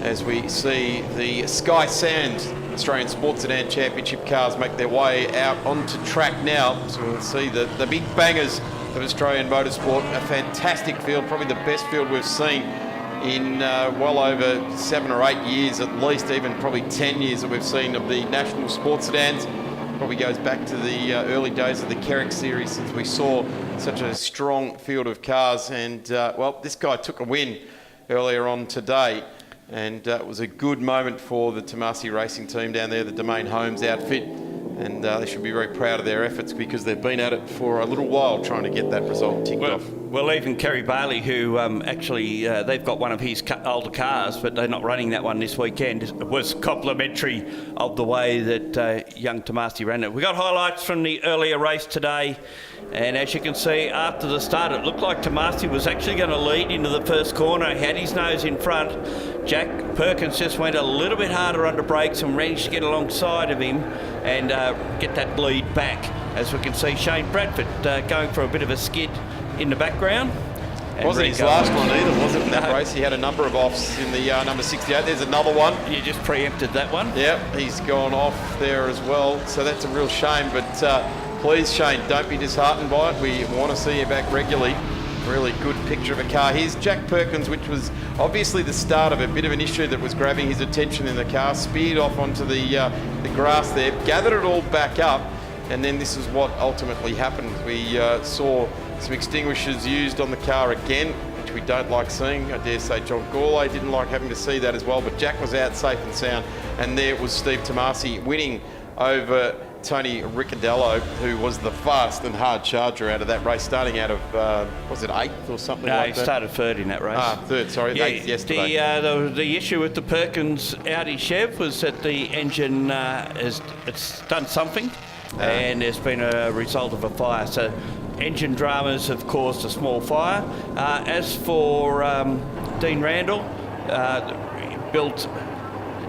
as we see the Sky Sand Australian Sports Sedan Championship cars make their way out onto track now. So we'll see the big bangers of Australian motorsport. A fantastic field, probably the best field we've seen in well over 7 or 8 years at least, even probably 10 years that we've seen of the national sports sedans. Probably goes back to the early days of the Kerrick series since we saw such a strong field of cars. And well, this guy took a win earlier on today, and it was a good moment for the Tomasi racing team down there, the Domain Homes outfit. And they should be very proud of their efforts because they've been at it for a little while trying to get that result ticked off. Well, even Kerry Bailey, who actually, they've got one of his older cars, but they're not running that one this weekend, was complimentary of the way that young Tomasi ran it. We got highlights from the earlier race today, and as you can see, after the start, it looked like Tomasi was actually going to lead into the first corner. He had his nose in front. Jack Perkins just went a little bit harder under brakes and managed to get alongside of him and get that lead back. As we can see, Shane Bradford going for a bit of a skid in the background. Wasn't his last one either, was it, in that race? He had a number of offs in the number 68. There's another one. You just preempted that one. Yep, he's gone off there as well. So that's a real shame. But please, Shane, don't be disheartened by it. We want to see you back regularly. Really good picture of a car. Here's Jack Perkins, which was obviously the start of a bit of an issue that was grabbing his attention in the car. Speared off onto the grass there, gathered it all back up, and then this is what ultimately happened. We saw some extinguishers used on the car again, which we don't like seeing. I dare say John Gourlay didn't like having to see that as well, but Jack was out safe and sound, and there was Steve Tomasi winning over Tony Ricciardello, who was the fast and hard charger out of that race, starting out of, was it 8th or something like that? No, he started 3rd in that race. Third, sorry, 8th yesterday. The issue with the Perkins Audi Chev was that the engine it's done something, and there's been a result of a fire. So engine dramas have caused a small fire. As for Dean Randall, built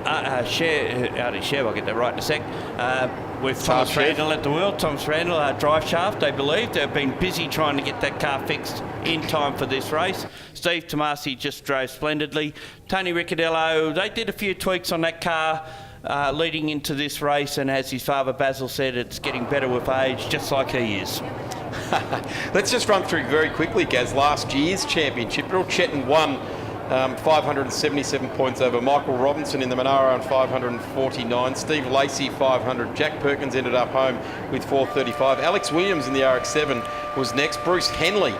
Audi Chev, I'll get that right in a sec, with Thomas Randall at the wheel. Thomas Randall, drive shaft, they believe. They've been busy trying to get that car fixed in time for this race. Steve Tomasi just drove splendidly. Tony Ricciardello, they did a few tweaks on that car leading into this race, and as his father Basil said, it's getting better with age, just like he is. Let's just run through very quickly, Gaz, last year's championship. Bill Chetton won 577 points over Michael Robinson in the Monaro on 549. Steve Lacey 500. Jack Perkins ended up home with 435. Alex Williams in the RX-7 was next. Bruce Henley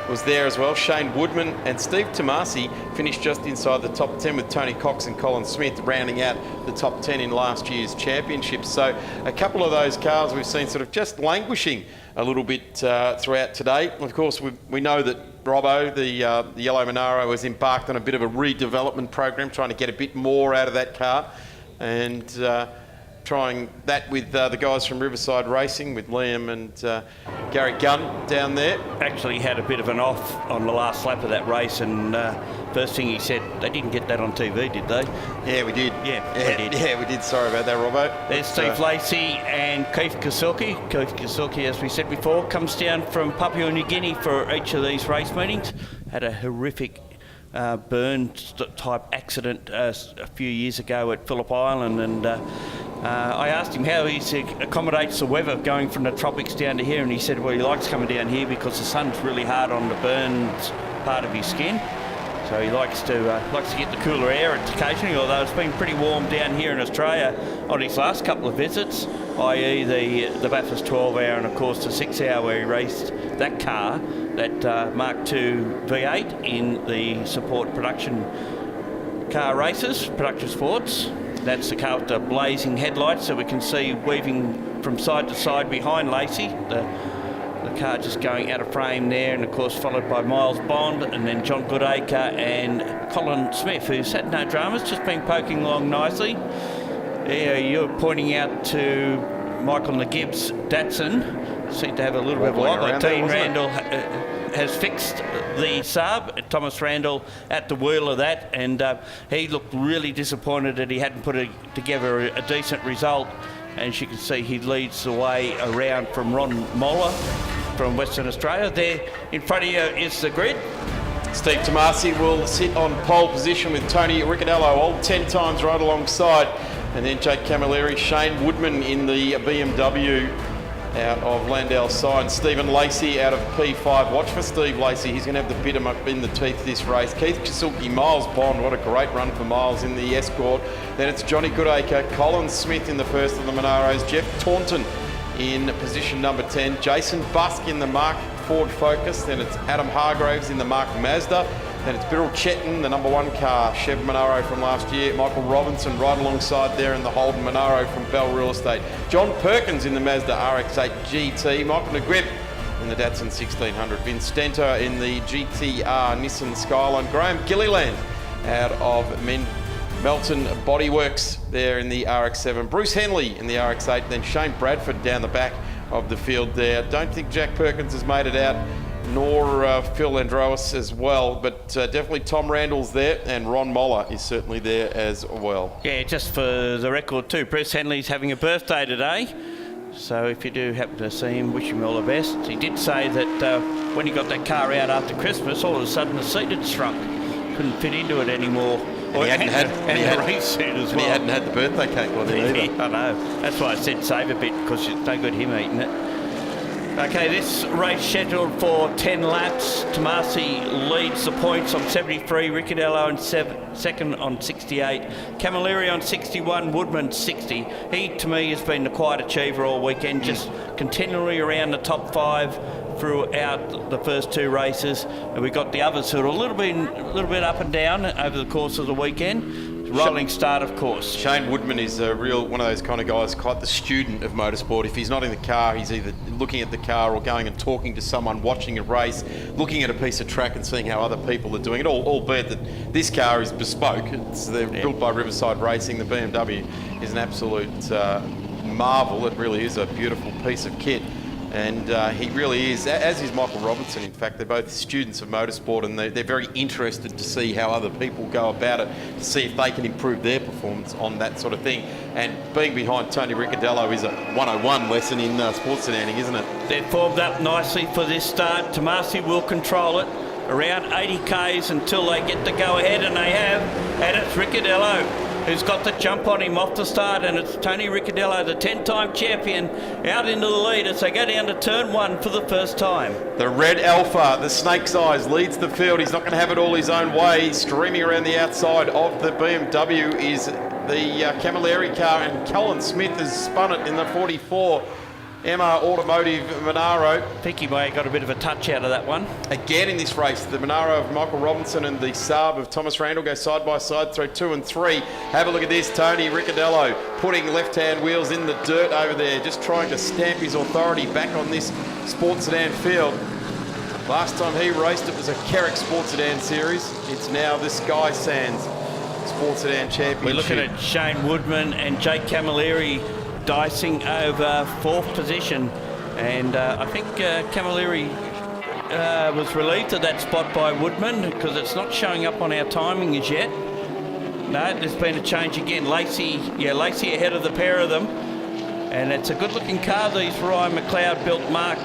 was there as well. Shane Woodman and Steve Tomasi finished just inside the top 10 with Tony Cox and Colin Smith rounding out the top 10 in last year's championship. So a couple of those cars we've seen sort of just languishing a little bit throughout today. Of course, we know that Robbo, the yellow Monaro, has embarked on a bit of a redevelopment program, trying to get a bit more out of that car, and trying that with the guys from Riverside Racing, with Liam and Gary Gunn down there. Actually had a bit of an off on the last lap of that race, and first thing he said, they didn't get that on TV, did they? Yeah, we did. Yeah, we did. Sorry about that, Robbo. There's Steve Lacey and Keith Kasulki. Keith Kasulki, as we said before, comes down from Papua New Guinea for each of these race meetings. Had a horrific burn type accident a few years ago at Phillip Island, and I asked him how he accommodates the weather going from the tropics down to here, and he said, well, he likes coming down here because the sun's really hard on the burned part of his skin. So he likes to get the cooler air occasionally, although it's been pretty warm down here in Australia on his last couple of visits, i.e. the Bathurst 12 hour and of course the 6 hour where he raced that car, that Mark II V8 in the support production car races, production sports. That's the car with the blazing headlights that we can see weaving from side to side behind Lacey. The car just going out of frame there, and of course followed by Miles Bond and then John Goodacre and Colin Smith, who's had no dramas, just been poking along nicely. Yeah, you're pointing out to Michael Nagibb's Datsun. Seemed to have a little bit of a wobble. Dean Randall has fixed the sub. Thomas Randall at the wheel of that, and he looked really disappointed that he hadn't put together a decent result. And as you can see, he leads the way around from Ron Moller from Western Australia. There in front of you is the grid. Steve Tomasi will sit on pole position with Tony Ricciardello, all 10 times right alongside. And then Jake Camilleri, Shane Woodman in the BMW out of Landau Sign. Stephen Lacey out of P5. Watch for Steve Lacey. He's going to have the bit in the teeth this race. Keith Kasuki, Miles Bond. What a great run for Miles in the Escort. Then it's Johnny Goodacre, Colin Smith in the first of the Monaros, Jeff Taunton in position number 10, Jason Busk in the Mark Ford Focus. Then it's Adam Hargraves in the Mark Mazda. Then it's Birrell Chetton, the number 1 car, Chev Monaro from last year. Michael Robinson right alongside there in the Holden Monaro from Bell Real Estate. John Perkins in the Mazda RX-8 GT. Michael NeGrip in the Datsun 1600. Vince Stenter in the GTR Nissan Skyline. Graham Gilliland out of Melton Bodyworks there in the RX-7. Bruce Henley in the RX-8. Then Shane Bradford down the back of the field there. Don't think Jack Perkins has made it out, nor Phil Androas as well, but definitely Tom Randall's there, and Ron Moller is certainly there as well. Yeah, just for the record too, Bruce Henley's having a birthday today, so if you do happen to see him, wish him all the best. He did say that when he got that car out after Christmas, all of a sudden the seat had shrunk, couldn't fit into it anymore. And he hadn't had the race suit as well. He hadn't had the birthday cake with him either. I know. That's why I said save a bit, because it's no good him eating it. Okay, this race scheduled for 10 laps. Tomasi leads the points on 73, Ricciardello on second on 68, Camilleri on 61, Woodman 60. He, to me, has been the quiet achiever all weekend, just continually around the top 5 throughout the first 2 races. And we've got the others who are a little bit up and down over the course of the weekend. Rolling start, of course. Shane Woodman is a real one of those kind of guys, quite the student of motorsport. If he's not in the car, he's either looking at the car or going and talking to someone, watching a race, looking at a piece of track and seeing how other people are doing it, albeit that this car is bespoke. They're built by Riverside Racing. The BMW is an absolute marvel. It really is a beautiful piece of kit. And he really is, as is Michael Robinson, in fact. They're both students of motorsport, and they're very interested to see how other people go about it, to see if they can improve their performance on that sort of thing. And being behind Tony Ricciardello is a 101 lesson in sports sedaning, isn't it? They're formed up nicely for this start. Tomasi will control it around 80 Ks until they get the go-ahead, and they have. And it's Ricciardello who's got the jump on him off the start, and it's Tony Ricciardello, the 10-time champion, out into the lead as they go down to turn 1 for the first time. The red Alpha, the snake's eyes, leads the field. He's not going to have it all his own way. Streaming around the outside of the BMW is the Camilleri car, and Colin Smith has spun it in the 44. MR Automotive Monaro. I think he may have got a bit of a touch out of that one. Again in this race, the Monaro of Michael Robinson and the Saab of Thomas Randall go side by side through 2 and 3. Have a look at this, Tony Ricciardello putting left-hand wheels in the dirt over there, just trying to stamp his authority back on this sports sedan field. Last time he raced, it was a Carrick Sports Sedan Series. It's now the Sky Sands Sports Sedan Championship. We're looking at Shane Woodman and Jake Camilleri dicing over 4th position, and I think Camilleri was relieved of that spot by Woodman, because it's not showing up on our timing as yet. No, there's been a change again. Lacey ahead of the pair of them, and it's a good looking car, these Ryan McLeod built Mark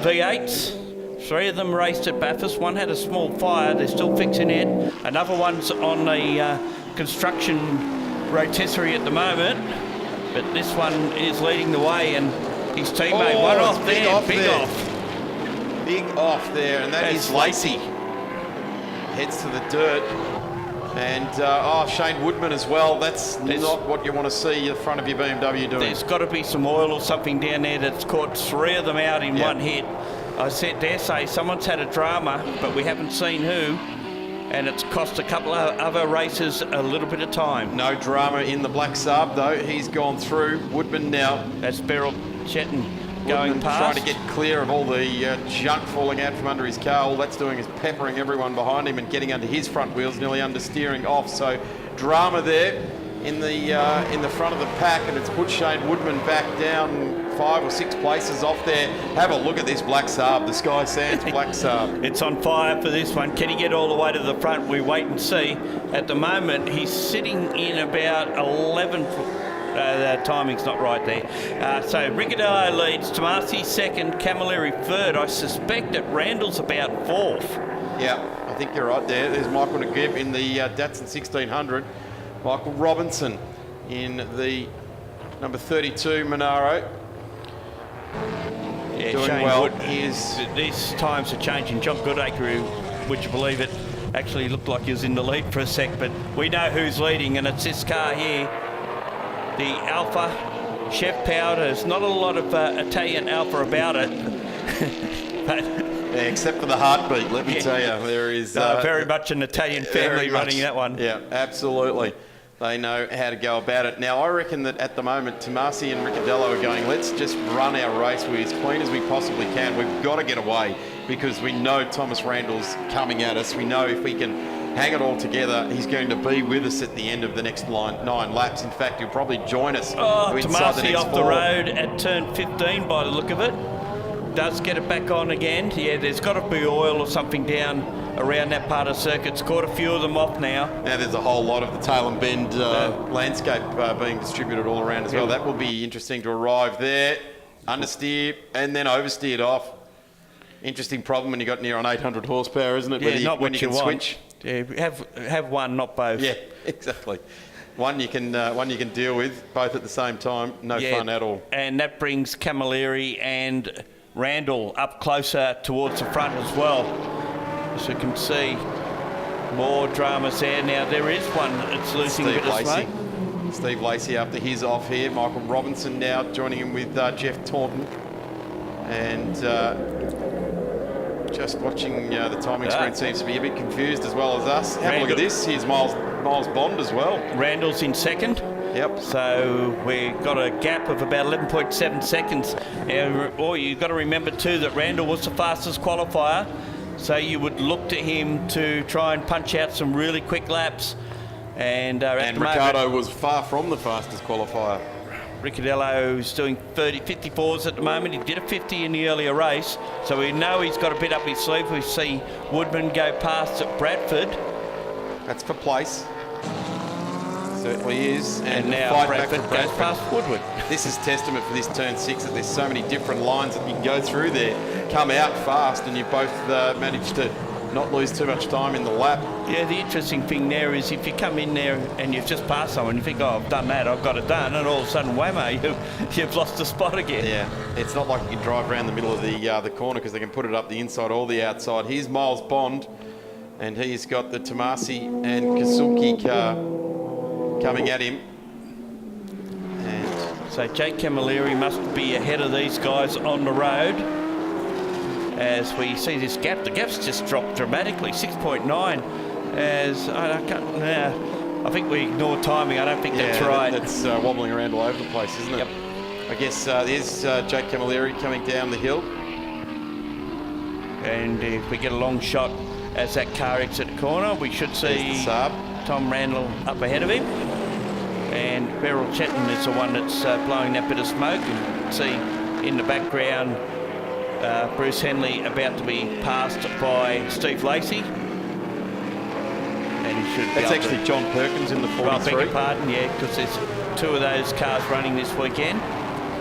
V8s. 3 of them raced at Bathurst. One had a small fire, they're still fixing it. Another one's on a construction rotisserie at the moment. But this one is leading the way, and his teammate one off there, big off there, and that's Lacey. Heads to the dirt, and Shane Woodman as well. That's not what you want to see the front of your BMW doing. There's got to be some oil or something down there that's caught 3 of them out in one hit. I dare say someone's had a drama, but we haven't seen who. And it's cost a couple of other races a little bit of time. No drama in the black Saab, though. He's gone through. Woodman now. That's Birrell Chetton going past. Trying to get clear of all the junk falling out from under his car. All that's doing is peppering everyone behind him and getting under his front wheels, nearly understeering off. So drama there in the front of the pack, and it's put Shane Woodman back down 5 or 6 places off there. Have a look at this black Saab, the Sky Sands black Saab. It's on fire for this one. Can he get all the way to the front? We wait and see. At the moment, he's sitting in about 11. The timing's not right there. So Ricciardello leads, Tomasi second, Camilleri third. I suspect that Randall's about 4th. Yeah, I think you're right there. There's Michael Naguib in the Datsun 1600. Michael Robinson in the number 32 Monaro. Yeah, Doing Shane well. Wood, these times are changing. John Goodacre, who, would you believe it, actually looked like he was in the lead for a sec, but we know who's leading, and it's this car here, the Alpha Chef powered. There's not a lot of Italian Alpha about it, but yeah, except for the heartbeat, let me tell you, there is very much an Italian family running that one. Yeah, absolutely. They know how to go about it. Now, I reckon that at the moment, Tomasi and Ricciardello are going, let's just run our race with as clean as we possibly can. We've got to get away because we know Thomas Randall's coming at us. We know if we can hang it all together, he's going to be with us at the end of the next 9 laps. In fact, he'll probably join us inside the Tomasi next off 4. the road at turn 15 by the look of it. Does get it back on again. Yeah, there's got to be oil or something down around that part of the circuit. It's caught a few of them off now. Now there's a whole lot of the tail and bend landscape being distributed all around as well. That will be interesting to arrive there, understeer and then oversteered off. Interesting problem when you got near on 800 horsepower, isn't it? Yeah, not when what you you can want. switch. Yeah, have one, not both. Yeah, exactly. One you can deal with both at the same time. No fun at all. And that brings Camilleri and Randall up closer towards the front as well. As you can see, more dramas there. Now there is one that's losing a bit of smoke. Steve Lacey after his off here. Michael Robinson now joining him with Jeff Taunton. And just watching the timing screen seems to be a bit confused as well as us. Have a look at this. Here's Miles Bond as well. Randall's in second. Yep. So we've got a gap of about 11.7 seconds. You've got to remember too that Randall was the fastest qualifier. So you would look to him to try and punch out some really quick laps. And Ricciardo was far from the fastest qualifier. Ricciardello is doing 54s at the moment. He did a 50 in the earlier race. So we know he's got a bit up his sleeve. We see Woodman go past at Bradford. That's for place. Certainly is. And now Bradford goes past Woodward. This is testament for this turn 6 that there's so many different lines that you can go through there, come out fast, and you both managed to not lose too much time in the lap. Yeah, the interesting thing there is if you come in there and you've just passed someone, you think, oh, I've done that, I've got it done, and all of a sudden, whammo, you've lost the spot again. Yeah, it's not like you can drive around the middle of the corner because they can put it up the inside or the outside. Here's Miles Bond, and he's got the Tomasi and Kazuki car coming at him. And so Jake Camilleri must be ahead of these guys on the road. As we see this gap, the gap's just dropped dramatically, 6.9. As I think we ignore timing. I don't think that's right. That's wobbling around all over the place, isn't it? Yep. I guess there's Jake Camilleri coming down the hill. And if we get a long shot as that car exits the corner, we should see Tom Randall up ahead of him. And Beryl Chetton is the one that's blowing that bit of smoke. And see in the background Bruce Henley about to be passed by Steve Lacey. And he should That's actually John Perkins in the 43. I beg your pardon, yeah, because there's 2 of those cars running this weekend.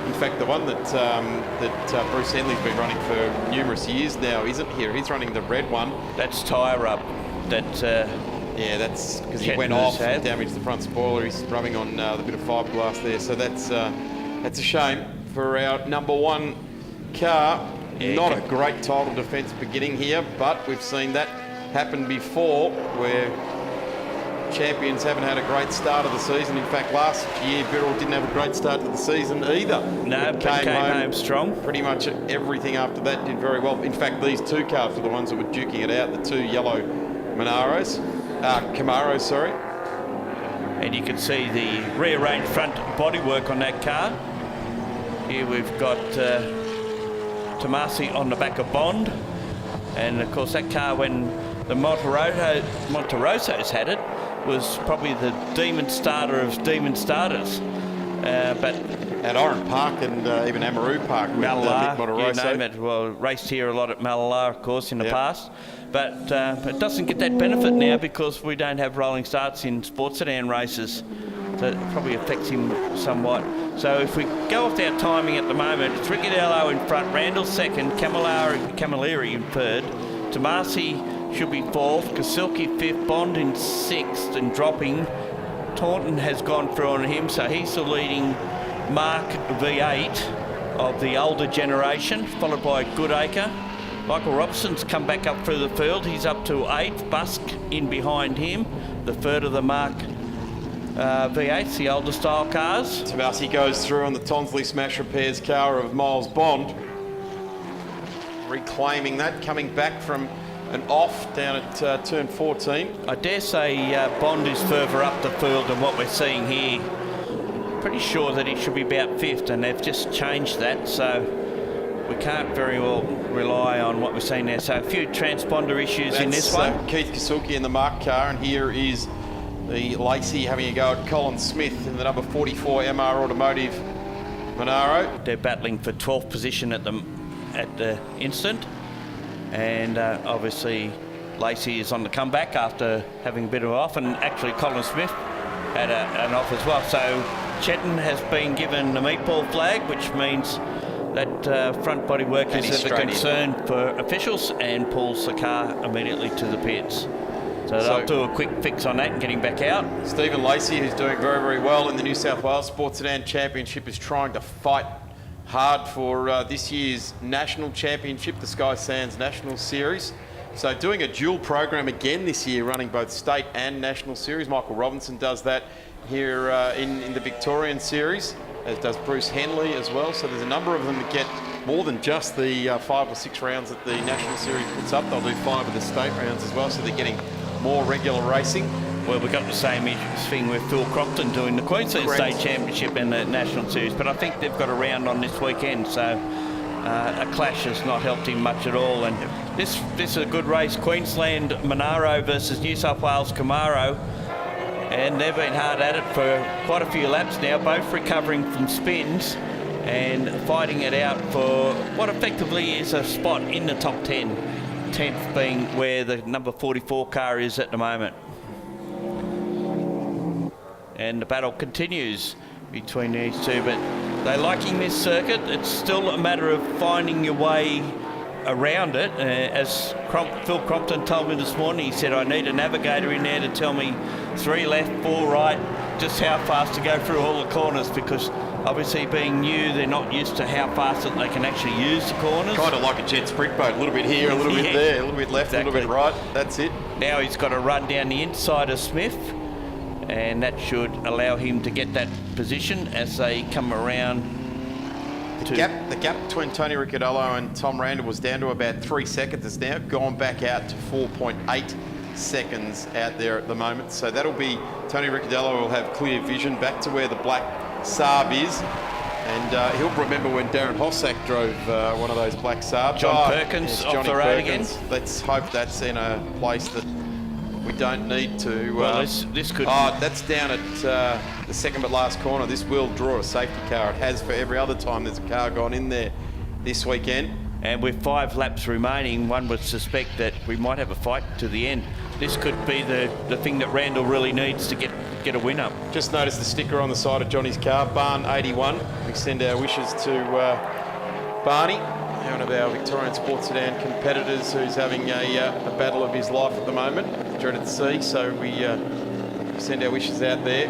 In fact, the one that Bruce Henley's been running for numerous years now isn't here. He's running the red one. That's tyre up. Yeah, that's because he went off and damaged the front spoiler. He's rubbing on the bit of fiberglass there. So that's a shame for our number 1 car. Yeah, not a great title defence beginning here, but we've seen that happen before where champions haven't had a great start of the season. In fact, last year, Birrell didn't have a great start to the season either. No, but came home strong. Pretty much everything after that did very well. In fact, these 2 cars were the ones that were duking it out, the 2 yellow Camaros, sorry. And you can see the rearranged front bodywork on that car. Here we've got Tomasi on the back of Bond. And of course that car, when the Monterosos had it, was probably the demon starter of demon starters. But at Oran Park and even Amaru Park with Mallala, Monteroso. You name it. Well, raced here a lot at Mallala, of course, in the past. But it doesn't get that benefit now because we don't have rolling starts in sports sedan races. So it probably affects him somewhat. So if we go off our timing at the moment, it's Ricciardello in front, Randall second, Camilleri in third, Tomasi should be 4th. Kasilki 5th. Bond in 6th and dropping. Taunton has gone through on him, so he's the leading Mark V8 of the older generation, followed by Goodacre. Michael Robinson's come back up through the field. He's up to 8th. Busk in behind him, the third of the Mark V8s, the older style cars. Tomasi goes through on the Tonsley Smash Repairs car of Miles Bond. Reclaiming that, coming back from an off down at turn 14. I dare say Bond is further up the field than what we're seeing here. Pretty sure that he should be about 5th, and they've just changed that, so we can't very well rely on what we're seeing there. So a few transponder issues in this one. Keith Kasulki in the Mark car, and here is the Lacey having a go at Colin Smith in the number 44 MR Automotive Monaro. They're battling for 12th position at the instant, and obviously Lacey is on the comeback after having a bit of off, and actually Colin Smith had an off as well. So Chetton has been given the meatball flag, which means that front body work is a concern for officials, and pulls the car immediately to the pits. So they'll do a quick fix on that and getting back out. Stephen Lacey, who's doing very, very well in the New South Wales Sports Sedan Championship, is trying to fight hard for this year's National Championship, the Sky Sands National Series. So doing a dual program again this year, running both state and national series. Michael Robinson does that here in the Victorian series, as does Bruce Henley as well. So there's a number of them that get more than just the 5 or 6 rounds that the national series puts up. They'll do 5 of the state rounds as well, so they're getting more regular racing. Well, we've got the same thing with Phil Crompton doing the Queensland State Championship and the National Series, but I think they've got a round on this weekend, so a clash has not helped him much at all. And this is a good race, Queensland Monaro versus New South Wales Camaro, and they've been hard at it for quite a few laps now, both recovering from spins and fighting it out for what effectively is a spot in the top 10. 10th being where the number 44 car is at the moment. And the battle continues between these two, but they're liking this circuit. It's still a matter of finding your way around it. As Phil Crompton told me this morning, he said, I need a navigator in there to tell me 3 left, 4 right, just how fast to go through all the corners, because obviously being new, they're not used to how fast that they can actually use the corners. Kind of like a jet sprint boat, a little bit here, a little bit there, a little bit left, a little bit right, that's it. Now he's got to run down the inside of Smith, and that should allow him to get that position as they come around. The gap between Tony Ricciardello and Tom Randall was down to about 3 seconds. It's now gone back out to 4.8 seconds out there at the moment. So that'll be, Tony Ricciardello will have clear vision back to where the black Saab is. And he'll remember when Darren Hossack drove one of those black Saabs. John Perkins off the road again. Let's hope that's in a place that we don't need to. Well, this could. Oh, that's down at the second but last corner. This will draw a safety car. It has for every other time there's a car gone in there this weekend. And with 5 laps remaining, one would suspect that we might have a fight to the end. This could be the thing that Randall really needs to get a win up. Just noticed the sticker on the side of Johnny's car, Barn 81. We send our wishes to Barney, one of our Victorian Sports Sedan competitors who's having a battle of his life at the moment, dreaded to see, so we send our wishes out there.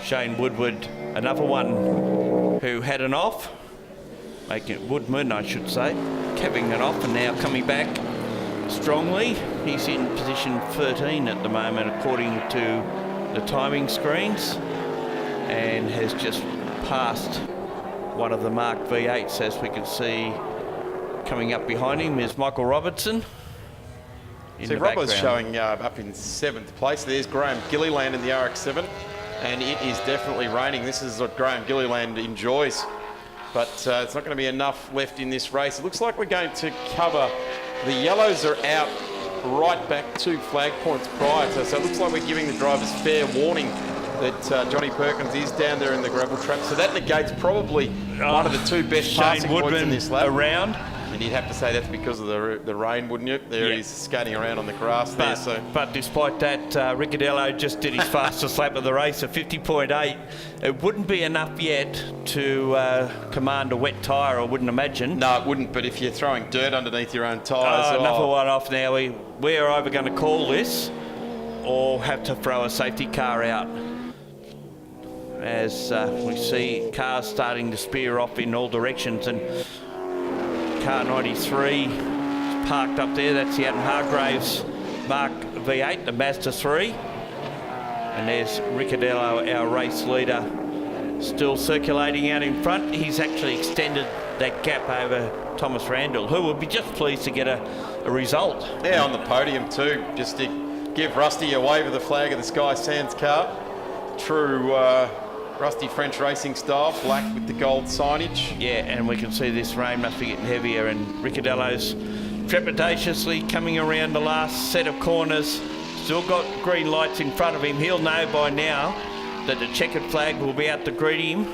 Shane Woodward, another one who had an off, making it Woodman, I should say, having an off and now coming back strongly. He's in position 13 at the moment according to the timing screens, and has just passed one of the Mark V8s, as we can see. Coming up behind him is Michael Robertson. So Robert's showing up in 7th place. There's Graham Gilliland in the RX-7, and it is definitely raining. This is what Graham Gilliland enjoys, but it's not going to be enough left in this race. It looks like we're going to cover. The yellows are out right back 2 flag points prior to, so it looks like we're giving the drivers fair warning that Johnny Perkins is down there in the gravel trap. So that negates probably one of the 2 best passing points in this lap. Around. And you'd have to say that's because of the rain, wouldn't you? There he's skating around on the grass there. But despite that, Ricciardello just did his fastest lap of the race at 50.8. It wouldn't be enough yet to command a wet tyre, I wouldn't imagine. No, it wouldn't, but if you're throwing dirt underneath your own tyres... Enough of one off now. We're either going to call this or have to throw a safety car out. As we see cars starting to spear off in all directions, and car 93 is parked up there. That's the Adam Hargraves Mark V8, the Mazda 3. And there's Ricciardello, our race leader, still circulating out in front. He's actually extended that gap over Thomas Randall, who will be just pleased to get a result. Yeah, on the podium too, just to give Rusty a wave of the flag of the Sky Sands car. True Rusty French racing style, black with the gold signage. Yeah, and we can see this rain must be getting heavier, and Ricciardello's trepidatiously coming around the last set of corners. Still got green lights in front of him. He'll know by now that the checkered flag will be out to greet him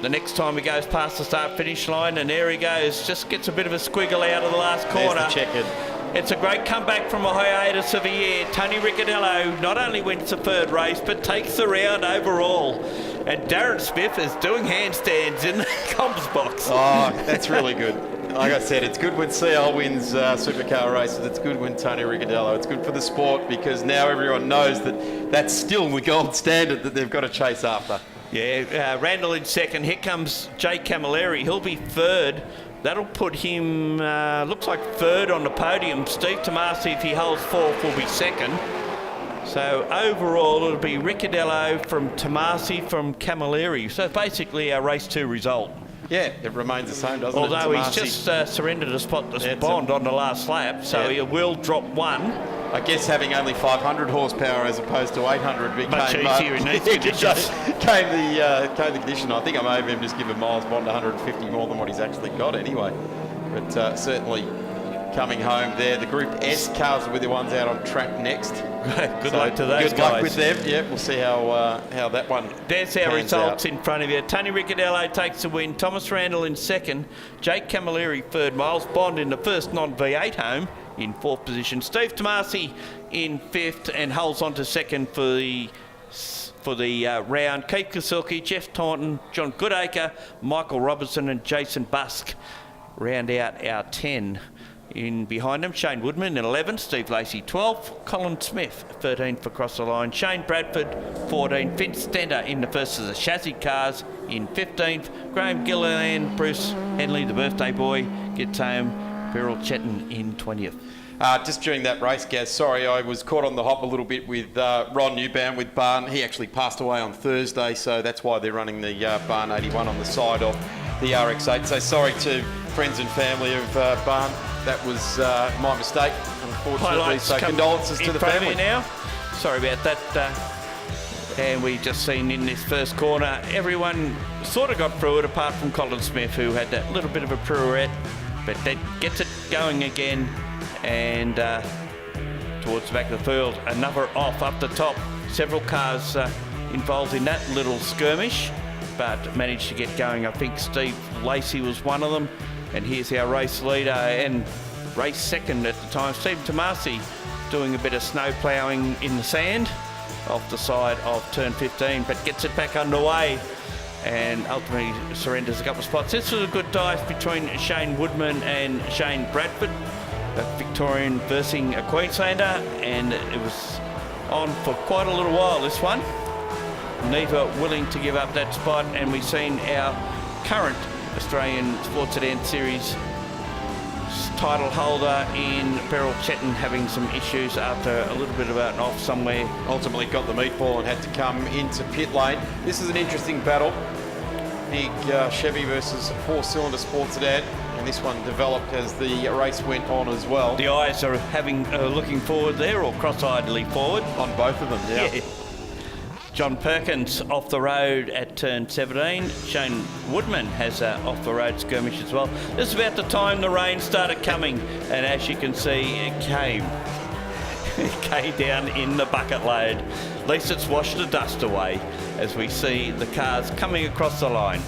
the next time he goes past the start-finish line, and there he goes. Just gets a bit of a squiggle out of the last corner. There's the checkered. It's a great comeback from a hiatus of a year. Tony Ricciardello not only wins the third race, but takes the round overall. And Darren Smith is doing handstands in the comms box. Oh, that's really good. Like I said, it's good when CL wins supercar races. It's good when Tony Ricciardello. It's good for the sport, because now everyone knows that that's still the gold standard that they've got to chase after. Yeah, Randall in second. Here comes Jay Camilleri. He'll be third. That'll put him, looks like third on the podium. Steve Tomasi, if he holds fourth, will be second. So overall, it'll be Ricciardello from Tomasi from Camilleri. So basically our race 2 result. Yeah, it remains the same, doesn't it? Although he's just surrendered a spot to Bond on the last lap, so he will drop one. I guess having only 500 horsepower as opposed to 800 became much easier in these conditions. Came the condition. I think I may have even just given Miles Bond 150 more than what he's actually got anyway. But certainly coming home there. The Group S cars will be the ones out on track next. Good luck to those guys. Good luck with them. Yeah, we'll see how that one There's our results in front of you. Tony Ricciardello takes the win. Thomas Randall in second. Jake Camilleri third. Miles Bond in the first non-V8 home in fourth position. Steve Tomasi in fifth and holds on to second for the round. Keith Kasulki, Jeff Taunton, John Goodacre, Michael Robertson and Jason Busk round out our 10. In behind them, Shane Woodman in 11th, Steve Lacey 12th, Colin Smith 13th for Cross the Line, Shane Bradford 14th, Vince Stender in the first of the chassis cars in 15th, Graham Gilliland, Bruce Henley, the birthday boy, gets home, Beryl Chetton in 20th. Just during that race, Gaz, sorry, I was caught on the hop a little bit with Ron Newbound with Barn. He actually passed away on Thursday, so that's why they're running the Barn 81 on the side of the RX-8. So sorry to friends and family of Barn. That was my mistake, unfortunately. So condolences to the family. Now. Sorry about that. And we just seen in this first corner, everyone sort of got through it, apart from Colin Smith, who had that little bit of a pirouette, but that gets it going again. And towards the back of the field, another off up the top. Several cars involved in that little skirmish, but managed to get going. I think Steve Lacey was one of them. And here's our race leader and race second at the time, Steve Tomasi, doing a bit of snow ploughing in the sand off the side of turn 15, but gets it back underway and ultimately surrenders a couple of spots. This was a good dive between Shane Woodman and Shane Bradford, a Victorian versing a Queenslander, and it was on for quite a little while, this one. Neither willing to give up that spot, and we've seen our current Australian Sports Sedan Series title holder in Beryl Chetton having some issues after a little bit of an off somewhere. Ultimately got the meatball and had to come into pit lane. This is an interesting battle. Big Chevy versus four-cylinder Sports Sedan, and this one developed as the race went on as well. The eyes are looking forward there, or cross-eyedly forward? On both of them, yeah. John Perkins off the road at turn 17. Shane Woodman has off the road skirmish as well. This is about the time the rain started coming, and as you can see, it came. It came down in the bucket load. At least it's washed the dust away as we see the cars coming across the line.